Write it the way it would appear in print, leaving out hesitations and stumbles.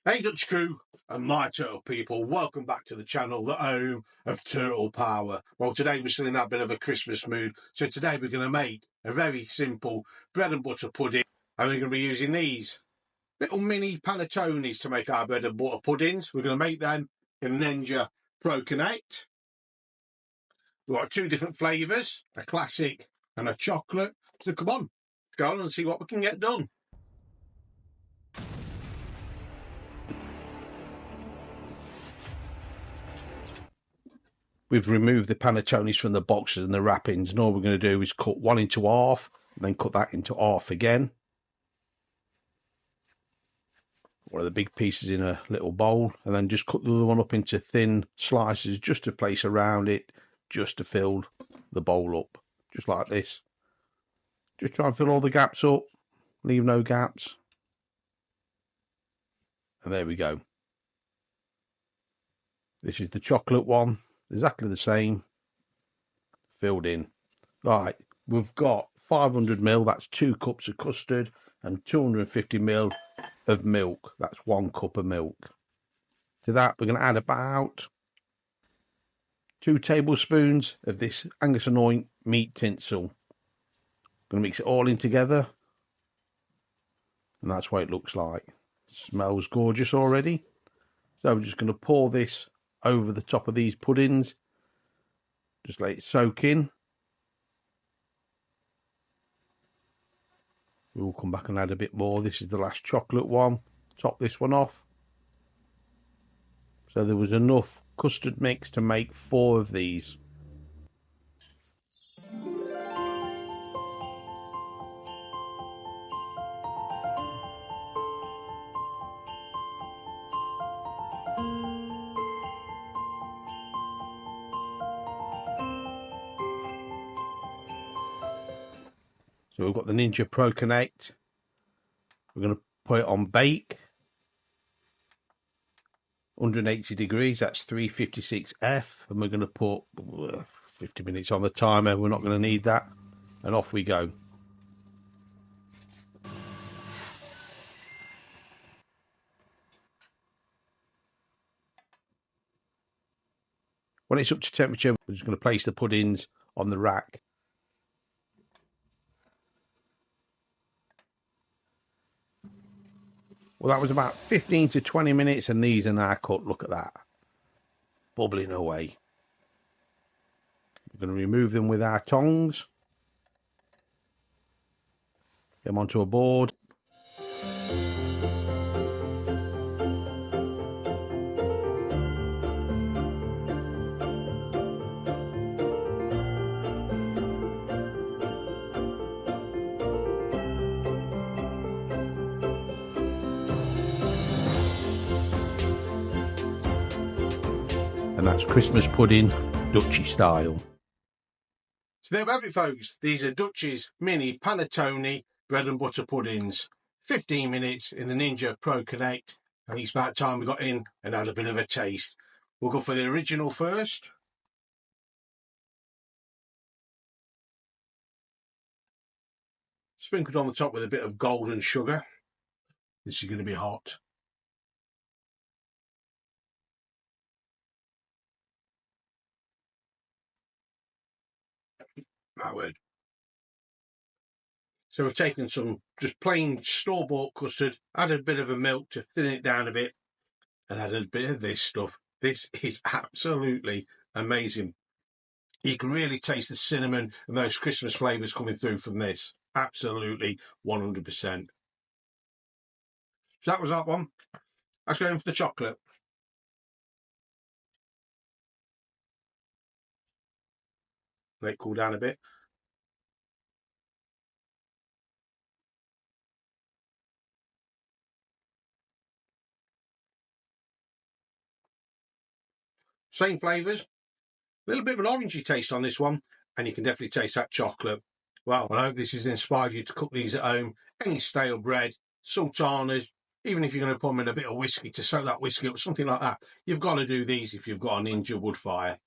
Hey Dutch crew and my turtle people, welcome back to the channel, the home of turtle power. Well, today we're still in that bit of a Christmas mood, so today we're going to make a very simple bread and butter pudding, and we're going to be using these little mini panettones to make our bread and butter puddings. We're going to make them in Ninja Pro Connect. We've got two different flavours, a classic and a chocolate, so come on, let's go on and see what we can get done. We've removed the panettones from the boxes and the wrappings, and all we're going to do is cut one into half, and then cut that into half again. One of the big pieces in a little bowl, and then just cut the other one up into thin slices just to place around it, just to fill the bowl up, just like this. Just try and fill all the gaps up, leave no gaps. And there we go. This is the chocolate one. Exactly the same, filled in. Right, we've got 500ml, that's 2 cups of custard, and 250ml of milk, that's 1 cup of milk. To that, we're going to add about 2 tablespoons of this Angus and Oink meat tinsel. Going to mix it all in together, and that's what it looks like. It smells gorgeous already. So we're just going to pour this over the top of these puddings, just let it soak in. We will come back and add a bit more. This is the last chocolate one. Top this one off. So there was enough custard mix to make 4 of these. So we've got the Ninja Pro Connect. We're going to put it on bake. 180 degrees, that's 356F. And we're going to put 50 minutes on the timer. We're not going to need that. And off we go. When it's up to temperature, we're just going to place the puddings on the rack. Well, that was about 15 to 20 minutes, and these are now cut. Look at that. Bubbling away. We're going to remove them with our tongs. Get them onto a board. And that's Christmas pudding, Dutchy style. So there we have it, folks. These are Dutchy's mini Panettone bread and butter puddings. 15 minutes in the Ninja Pro Connect. I think it's about time we got in and had a bit of a taste. We'll go for the original first. Sprinkled on the top with a bit of golden sugar. This is going to be hot. That word. So we've taken some just plain store-bought custard, added a bit of a milk to thin it down a bit, and added a bit of this stuff. This is absolutely amazing. You can really taste the cinnamon and those Christmas flavours coming through from this. Absolutely 100%. So that was that one. Let's go in for the chocolate. Let it cool down a bit. Same flavours. A little bit of an orangey taste on this one, and you can definitely taste that chocolate. Well, I hope this has inspired you to cook these at home. Any stale bread, sultanas, even if you're going to put them in a bit of whiskey to soak that whiskey up, something like that. You've got to do these if you've got a Ninja Woodfire.